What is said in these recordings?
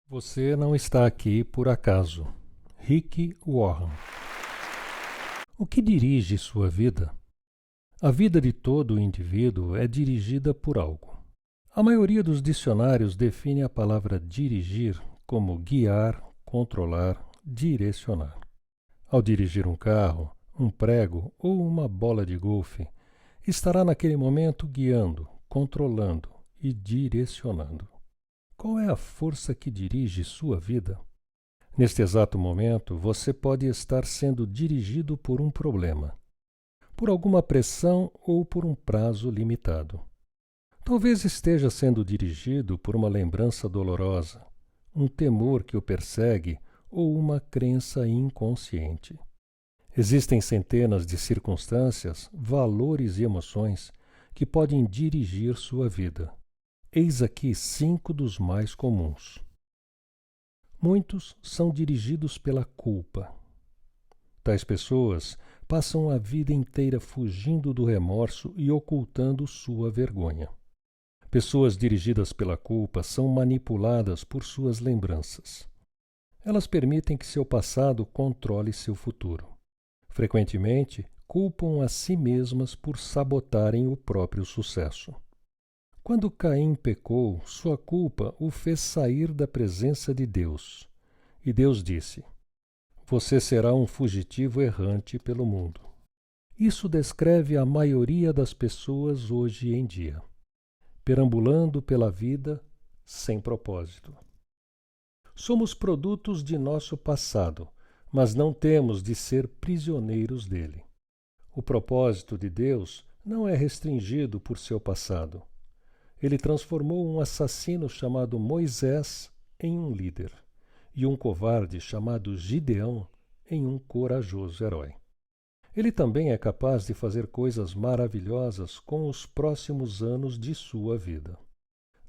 Você não está aqui por acaso. Rick Warren. O que dirige sua vida? A vida de todo indivíduo é dirigida por algo. A maioria dos dicionários define a palavra dirigir como guiar, controlar, direcionar. Ao dirigir um carro, um prego ou uma bola de golfe, estará naquele momento guiando, controlando e direcionando. Qual é a força que dirige sua vida? Neste exato momento, você pode estar sendo dirigido por um problema, por alguma pressão ou por um prazo limitado. Talvez esteja sendo dirigido por uma lembrança dolorosa, um temor que o persegue ou uma crença inconsciente. Existem centenas de circunstâncias, valores e emoções que podem dirigir sua vida. Eis aqui 5 dos mais comuns. Muitos são dirigidos pela culpa. Tais pessoas passam a vida inteira fugindo do remorso e ocultando sua vergonha. Pessoas dirigidas pela culpa são manipuladas por suas lembranças. Elas permitem que seu passado controle seu futuro. Frequentemente, culpam a si mesmas por sabotarem o próprio sucesso. Quando Caim pecou, sua culpa o fez sair da presença de Deus. E Deus disse: "Você será um fugitivo errante pelo mundo." Isso descreve a maioria das pessoas hoje em dia, perambulando pela vida sem propósito. Somos produtos de nosso passado, mas não temos de ser prisioneiros dele. O propósito de Deus não é restringido por seu passado. Ele transformou um assassino chamado Moisés em um líder e um covarde chamado Gideão em um corajoso herói. Ele também é capaz de fazer coisas maravilhosas com os próximos anos de sua vida.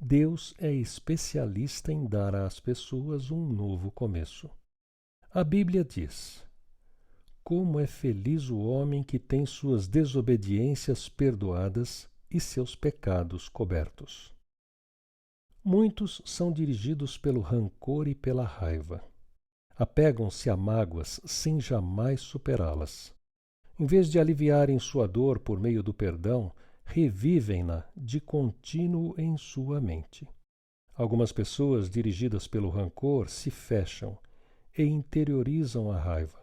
Deus é especialista em dar às pessoas um novo começo. A Bíblia diz: "Como é feliz o homem que tem suas desobediências perdoadas e seus pecados cobertos." Muitos são dirigidos pelo rancor e pela raiva. Apegam-se a mágoas sem jamais superá-las. Em vez de aliviarem sua dor por meio do perdão, revivem-na de contínuo em sua mente. Algumas pessoas dirigidas pelo rancor se fecham e interiorizam a raiva,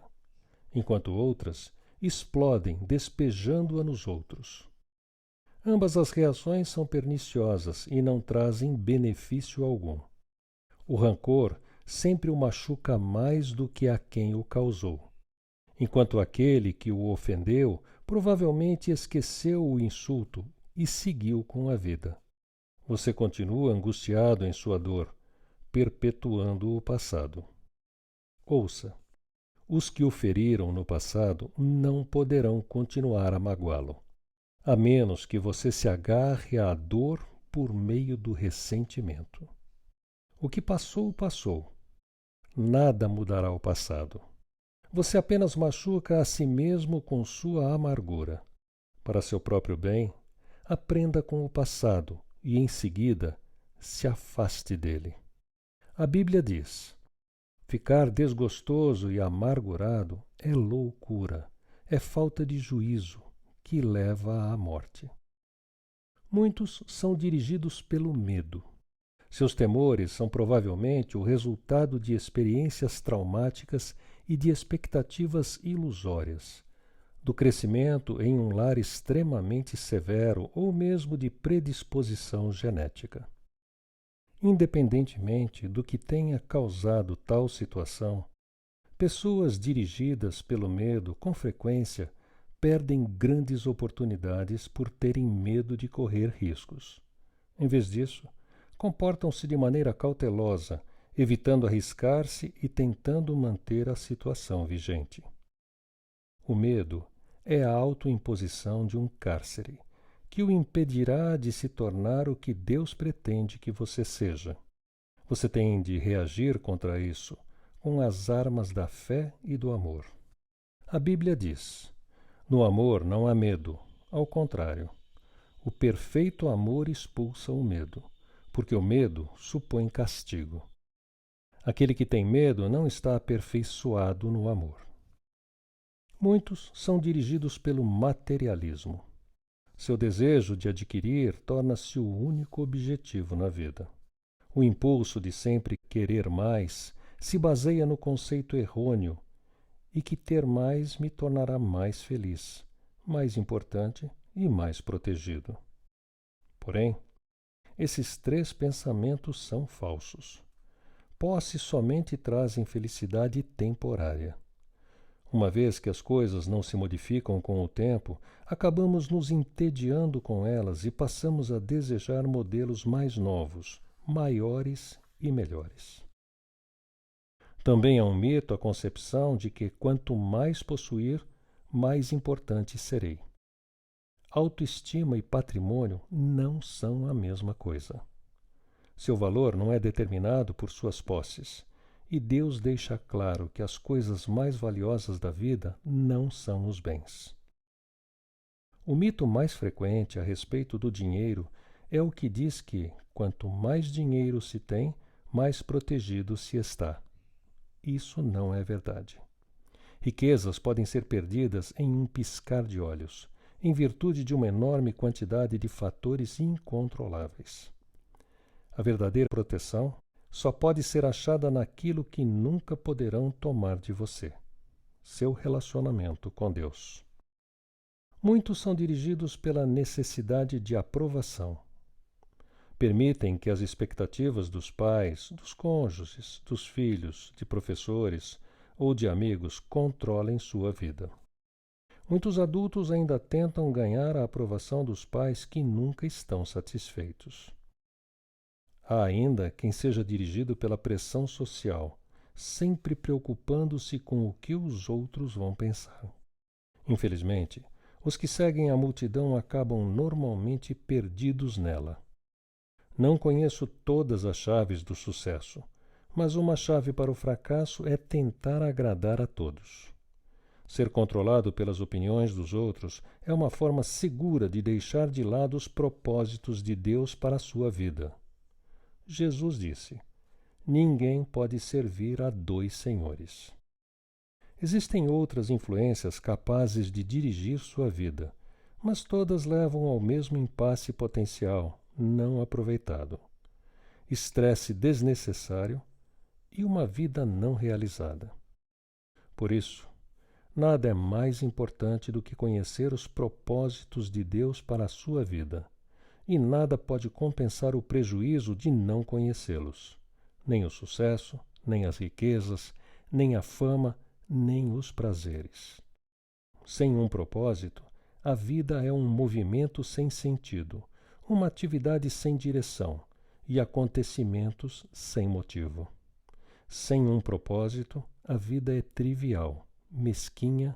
enquanto outras explodem despejando-a nos outros. Ambas as reações são perniciosas e não trazem benefício algum. O rancor sempre o machuca mais do que a quem o causou, enquanto aquele que o ofendeu provavelmente esqueceu o insulto e seguiu com a vida. Você continua angustiado em sua dor, perpetuando o passado. Ouça: os que o feriram no passado não poderão continuar a magoá-lo, a menos que você se agarre à dor por meio do ressentimento. O que passou, passou. Nada mudará o passado. Você apenas machuca a si mesmo com sua amargura. Para seu próprio bem, aprenda com o passado e, em seguida, se afaste dele. A Bíblia diz: "Ficar desgostoso e amargurado é loucura, é falta de juízo, que leva à morte." Muitos são dirigidos pelo medo. Seus temores são provavelmente o resultado de experiências traumáticas e de expectativas ilusórias, do crescimento em um lar extremamente severo ou mesmo de predisposição genética. Independentemente do que tenha causado tal situação, pessoas dirigidas pelo medo, com frequência, perdem grandes oportunidades por terem medo de correr riscos. Em vez disso, comportam-se de maneira cautelosa, evitando arriscar-se e tentando manter a situação vigente. O medo é a autoimposição de um cárcere, que o impedirá de se tornar o que Deus pretende que você seja. Você tem de reagir contra isso com as armas da fé e do amor. A Bíblia diz: "No amor não há medo, ao contrário. O perfeito amor expulsa o medo, porque o medo supõe castigo." Aquele que tem medo não está aperfeiçoado no amor. Muitos são dirigidos pelo materialismo. Seu desejo de adquirir torna-se o único objetivo na vida. O impulso de sempre querer mais se baseia no conceito errôneo e que ter mais me tornará mais feliz, mais importante e mais protegido. Porém, esses três pensamentos são falsos. Posse somente trazem felicidade temporária. Uma vez que as coisas não se modificam com o tempo, acabamos nos entediando com elas e passamos a desejar modelos mais novos, maiores e melhores. Também é um mito a concepção de que quanto mais possuir, mais importante serei. Autoestima e patrimônio não são a mesma coisa. Seu valor não é determinado por suas posses, e Deus deixa claro que as coisas mais valiosas da vida não são os bens. O mito mais frequente a respeito do dinheiro é o que diz que, quanto mais dinheiro se tem, mais protegido se está. Isso não é verdade. Riquezas podem ser perdidas em um piscar de olhos, em virtude de uma enorme quantidade de fatores incontroláveis. A verdadeira proteção só pode ser achada naquilo que nunca poderão tomar de você: seu relacionamento com Deus. Muitos são dirigidos pela necessidade de aprovação. Permitem que as expectativas dos pais, dos cônjuges, dos filhos, de professores ou de amigos controlem sua vida. Muitos adultos ainda tentam ganhar a aprovação dos pais que nunca estão satisfeitos. Há ainda quem seja dirigido pela pressão social, sempre preocupando-se com o que os outros vão pensar. Infelizmente, os que seguem a multidão acabam normalmente perdidos nela. Não conheço todas as chaves do sucesso, mas uma chave para o fracasso é tentar agradar a todos. Ser controlado pelas opiniões dos outros é uma forma segura de deixar de lado os propósitos de Deus para a sua vida. Jesus disse: ninguém pode servir a dois senhores. Existem outras influências capazes de dirigir sua vida, mas todas levam ao mesmo impasse potencial, não aproveitado. Estresse desnecessário e uma vida não realizada. Por isso, nada é mais importante do que conhecer os propósitos de Deus para a sua vida. E nada pode compensar o prejuízo de não conhecê-los. Nem o sucesso, nem as riquezas, nem a fama, nem os prazeres. Sem um propósito, a vida é um movimento sem sentido, uma atividade sem direção e acontecimentos sem motivo. Sem um propósito, a vida é trivial, mesquinha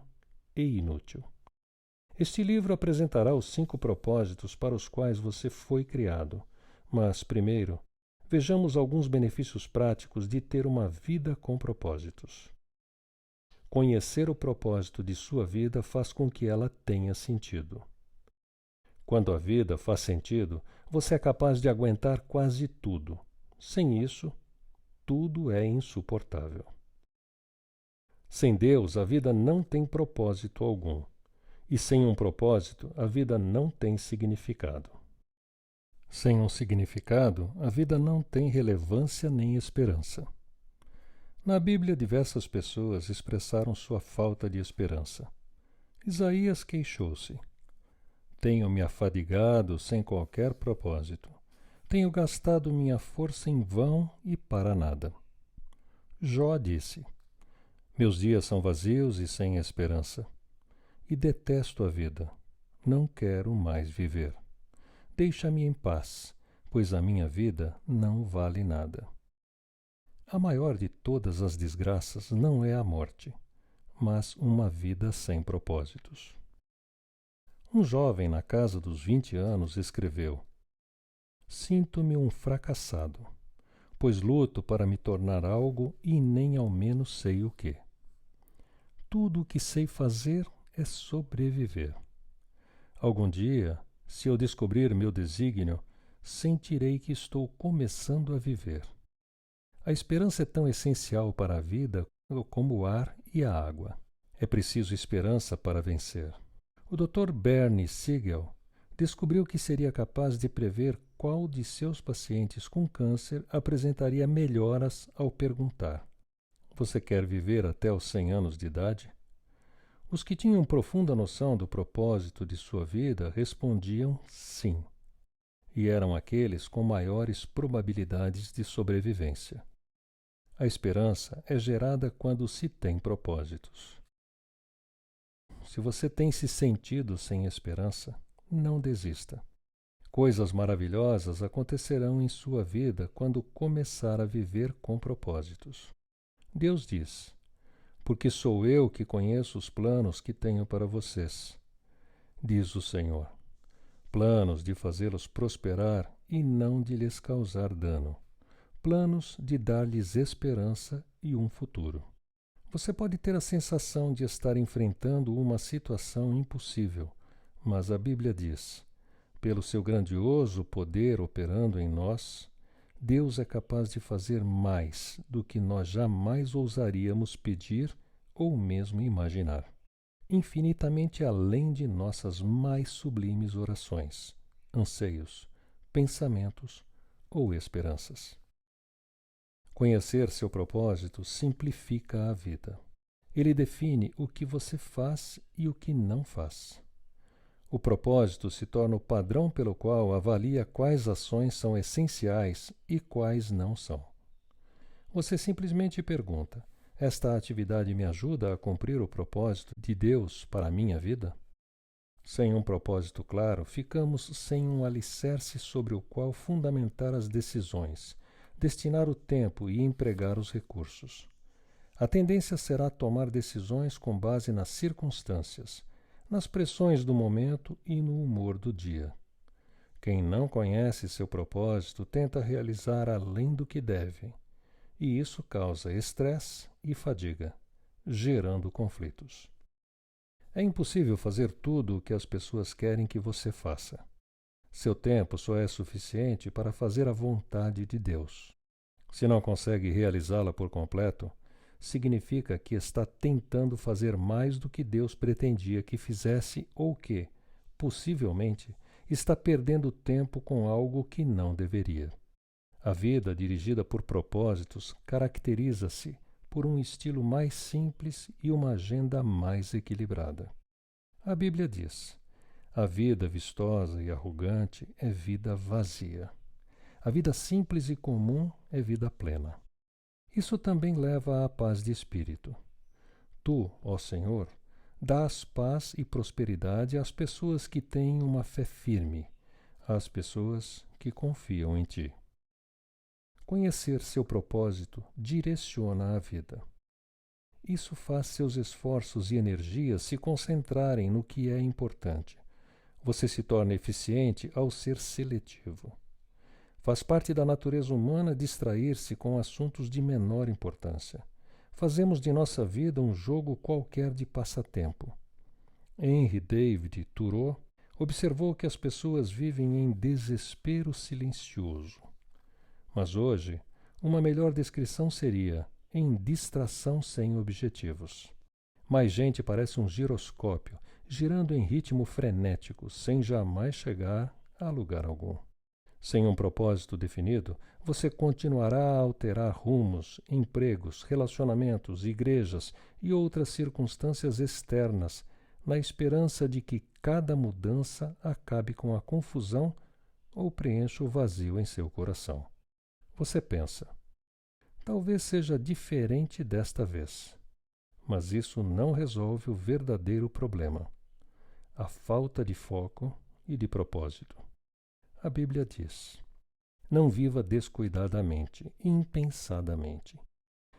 e inútil. Este livro apresentará os 5 propósitos para os quais você foi criado. Mas, primeiro, vejamos alguns benefícios práticos de ter uma vida com propósitos. Conhecer o propósito de sua vida faz com que ela tenha sentido. Quando a vida faz sentido, você é capaz de aguentar quase tudo. Sem isso, tudo é insuportável. Sem Deus, a vida não tem propósito algum. E sem um propósito, a vida não tem significado. Sem um significado, a vida não tem relevância nem esperança. Na Bíblia, diversas pessoas expressaram sua falta de esperança. Isaías queixou-se: tenho me afadigado sem qualquer propósito. Tenho gastado minha força em vão e para nada. Jó disse: meus dias são vazios e sem esperança. E detesto a vida. Não quero mais viver. Deixa-me em paz, pois a minha vida não vale nada. A maior de todas as desgraças não é a morte, mas uma vida sem propósitos. Um jovem na casa dos 20 anos escreveu: sinto-me um fracassado, pois luto para me tornar algo e nem ao menos sei o que. Tudo o que sei fazer é sobreviver. Algum dia, se eu descobrir meu desígnio, sentirei que estou começando a viver. A esperança é tão essencial para a vida como o ar e a água. É preciso esperança para vencer. O Dr. Bernie Siegel descobriu que seria capaz de prever qual de seus pacientes com câncer apresentaria melhoras ao perguntar: você quer viver até os 100 anos de idade? Os que tinham profunda noção do propósito de sua vida respondiam sim, e eram aqueles com maiores probabilidades de sobrevivência. A esperança é gerada quando se tem propósitos. Se você tem se sentido sem esperança, não desista. Coisas maravilhosas acontecerão em sua vida quando começar a viver com propósitos. Deus diz: porque sou eu que conheço os planos que tenho para vocês, diz o Senhor. Planos de fazê-los prosperar e não de lhes causar dano. Planos de dar-lhes esperança e um futuro. Você pode ter a sensação de estar enfrentando uma situação impossível, mas a Bíblia diz: pelo seu grandioso poder operando em nós, Deus é capaz de fazer mais do que nós jamais ousaríamos pedir ou mesmo imaginar, infinitamente além de nossas mais sublimes orações, anseios, pensamentos ou esperanças. Conhecer seu propósito simplifica a vida. Ele define o que você faz e o que não faz. O propósito se torna o padrão pelo qual avalia quais ações são essenciais e quais não são. Você simplesmente pergunta: esta atividade me ajuda a cumprir o propósito de Deus para a minha vida? Sem um propósito claro, ficamos sem um alicerce sobre o qual fundamentar as decisões, destinar o tempo e empregar os recursos. A tendência será tomar decisões com base nas circunstâncias, nas pressões do momento e no humor do dia. Quem não conhece seu propósito tenta realizar além do que deve, e isso causa estresse e fadiga, gerando conflitos. É impossível fazer tudo o que as pessoas querem que você faça. Seu tempo só é suficiente para fazer a vontade de Deus. Se não consegue realizá-la por completo, significa que está tentando fazer mais do que Deus pretendia que fizesse ou que, possivelmente, está perdendo tempo com algo que não deveria. A vida dirigida por propósitos caracteriza-se por um estilo mais simples e uma agenda mais equilibrada. A Bíblia diz: a vida vistosa e arrogante é vida vazia. A vida simples e comum é vida plena. Isso também leva à paz de espírito. Tu, ó Senhor, dás paz e prosperidade às pessoas que têm uma fé firme, às pessoas que confiam em Ti. Conhecer seu propósito direciona a vida. Isso faz seus esforços e energias se concentrarem no que é importante. Você se torna eficiente ao ser seletivo. Faz parte da natureza humana distrair-se com assuntos de menor importância. Fazemos de nossa vida um jogo qualquer de passatempo. Henry David Thoreau observou que as pessoas vivem em desespero silencioso. Mas hoje, uma melhor descrição seria em distração sem objetivos. Mais gente parece um giroscópio, girando em ritmo frenético, sem jamais chegar a lugar algum. Sem um propósito definido, você continuará a alterar rumos, empregos, relacionamentos, igrejas e outras circunstâncias externas, na esperança de que cada mudança acabe com a confusão ou preencha o vazio em seu coração. Você pensa: talvez seja diferente desta vez. Mas isso não resolve o verdadeiro problema: a falta de foco e de propósito. A Bíblia diz: não viva descuidadamente, impensadamente.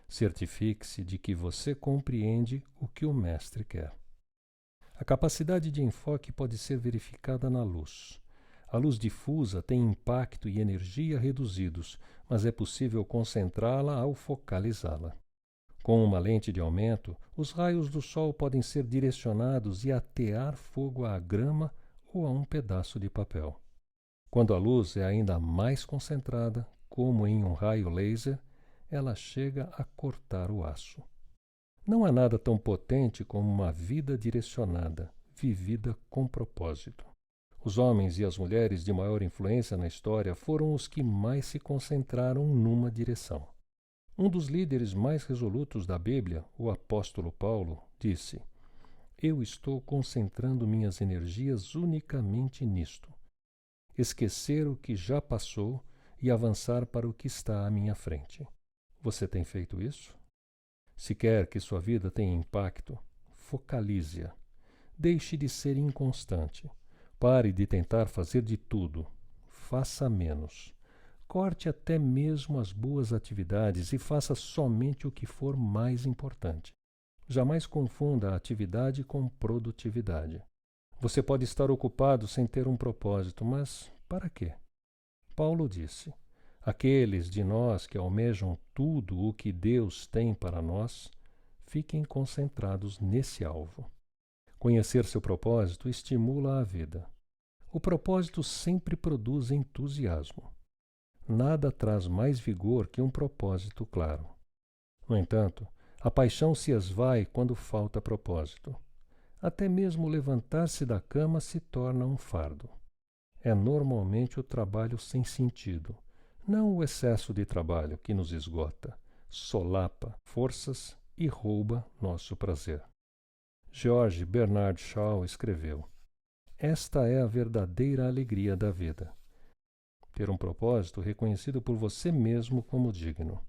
Certifique-se de que você compreende o que o Mestre quer. A capacidade de enfoque pode ser verificada na luz. A luz difusa tem impacto e energia reduzidos, mas é possível concentrá-la ao focalizá-la. Com uma lente de aumento, os raios do sol podem ser direcionados e atear fogo à grama ou a um pedaço de papel. Quando a luz é ainda mais concentrada, como em um raio laser, ela chega a cortar o aço. Não há nada tão potente como uma vida direcionada, vivida com propósito. Os homens e as mulheres de maior influência na história foram os que mais se concentraram numa direção. Um dos líderes mais resolutos da Bíblia, o apóstolo Paulo, disse: "Eu estou concentrando minhas energias unicamente nisto. Esquecer o que já passou e avançar para o que está à minha frente." Você tem feito isso? Se quer que sua vida tenha impacto, focalize-a. Deixe de ser inconstante. Pare de tentar fazer de tudo. Faça menos. Corte até mesmo as boas atividades e faça somente o que for mais importante. Jamais confunda a atividade com produtividade. Você pode estar ocupado sem ter um propósito, mas para quê? Paulo disse: "Aqueles de nós que almejam tudo o que Deus tem para nós, fiquem concentrados nesse alvo." Conhecer seu propósito estimula a vida. O propósito sempre produz entusiasmo. Nada traz mais vigor que um propósito claro. No entanto, a paixão se esvai quando falta propósito. Até mesmo levantar-se da cama se torna um fardo. É normalmente o trabalho sem sentido, não o excesso de trabalho que nos esgota, solapa forças e rouba nosso prazer. George Bernard Shaw escreveu: "Esta é a verdadeira alegria da vida. Ter um propósito reconhecido por você mesmo como digno.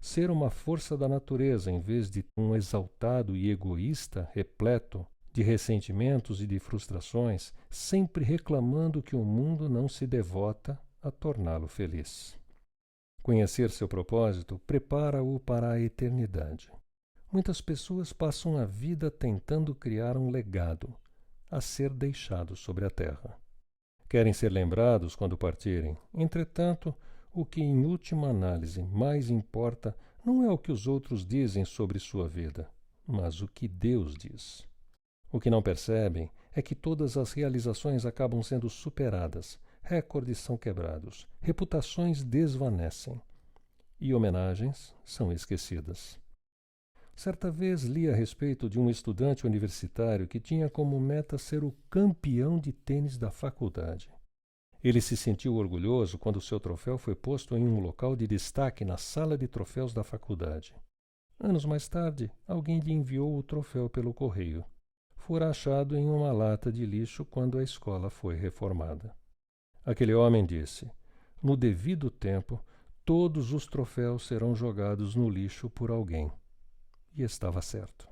Ser uma força da natureza em vez de um exaltado e egoísta repleto de ressentimentos e de frustrações, sempre reclamando que o mundo não se devota a torná-lo feliz." Conhecer seu propósito prepara-o para a eternidade. Muitas pessoas passam a vida tentando criar um legado a ser deixado sobre a terra. Querem ser lembrados quando partirem. Entretanto, o que em última análise mais importa não é o que os outros dizem sobre sua vida, mas o que Deus diz. O que não percebem é que todas as realizações acabam sendo superadas, recordes são quebrados, reputações desvanecem e homenagens são esquecidas. Certa vez li a respeito de um estudante universitário que tinha como meta ser o campeão de tênis da faculdade. Ele se sentiu orgulhoso quando seu troféu foi posto em um local de destaque na sala de troféus da faculdade. Anos mais tarde, alguém lhe enviou o troféu pelo correio. Fora achado em uma lata de lixo quando a escola foi reformada. Aquele homem disse: "No devido tempo, todos os troféus serão jogados no lixo por alguém." E estava certo.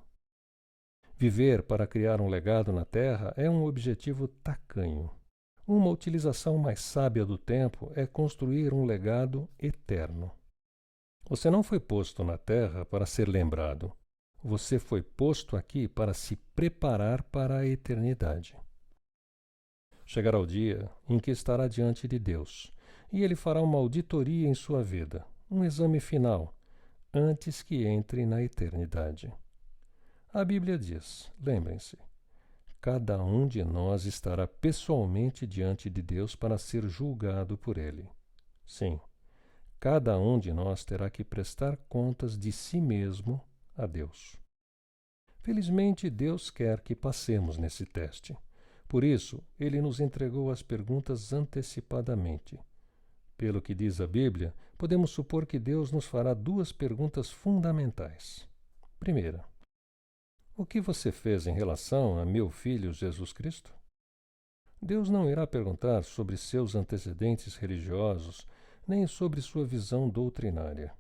Viver para criar um legado na Terra é um objetivo tacanho. Uma utilização mais sábia do tempo é construir um legado eterno. Você não foi posto na Terra para ser lembrado. Você foi posto aqui para se preparar para a eternidade. Chegará o dia em que estará diante de Deus, e Ele fará uma auditoria em sua vida, um exame final, antes que entre na eternidade. A Bíblia diz, lembrem-se, cada um de nós estará pessoalmente diante de Deus para ser julgado por Ele. Sim, cada um de nós terá que prestar contas de si mesmo a Deus. Felizmente, Deus quer que passemos nesse teste. Por isso, Ele nos entregou as perguntas antecipadamente. Pelo que diz a Bíblia, podemos supor que Deus nos fará duas perguntas fundamentais. Primeira: o que você fez em relação a meu filho Jesus Cristo? Deus não irá perguntar sobre seus antecedentes religiosos, nem sobre sua visão doutrinária.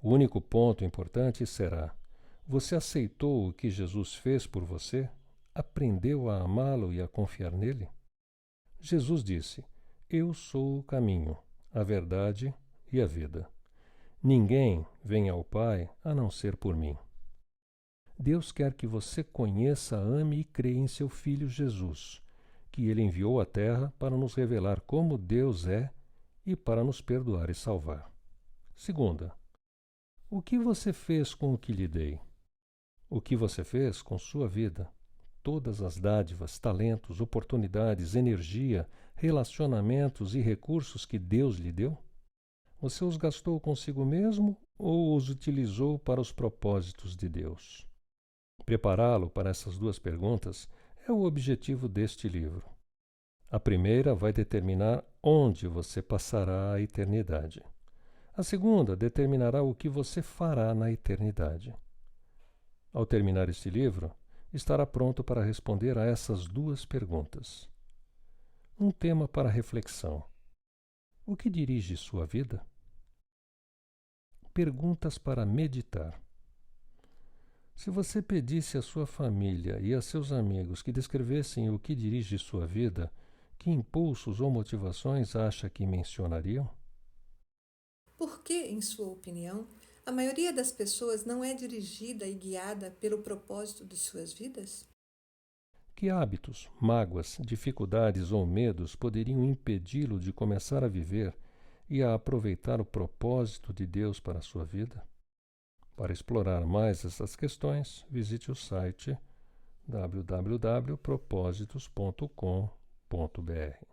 O único ponto importante será: você aceitou o que Jesus fez por você? Aprendeu a amá-lo e a confiar nele? Jesus disse: "Eu sou o caminho, a verdade e a vida. Ninguém vem ao Pai a não ser por mim." Deus quer que você conheça, ame e creia em seu Filho Jesus, que Ele enviou à Terra para nos revelar como Deus é e para nos perdoar e salvar. Segunda: o que você fez com o que lhe dei? O que você fez com sua vida? Todas as dádivas, talentos, oportunidades, energia, relacionamentos e recursos que Deus lhe deu? Você os gastou consigo mesmo ou os utilizou para os propósitos de Deus? Prepará-lo para essas duas perguntas é o objetivo deste livro. A primeira vai determinar onde você passará a eternidade. A segunda determinará o que você fará na eternidade. Ao terminar este livro, estará pronto para responder a essas duas perguntas. Um tema para reflexão. O que dirige sua vida? Perguntas para meditar. Se você pedisse à sua família e a seus amigos que descrevessem o que dirige sua vida, que impulsos ou motivações acha que mencionariam? Por que, em sua opinião, a maioria das pessoas não é dirigida e guiada pelo propósito de suas vidas? Que hábitos, mágoas, dificuldades ou medos poderiam impedi-lo de começar a viver e a aproveitar o propósito de Deus para a sua vida? Para explorar mais essas questões, visite o site www.propósitos.com.br.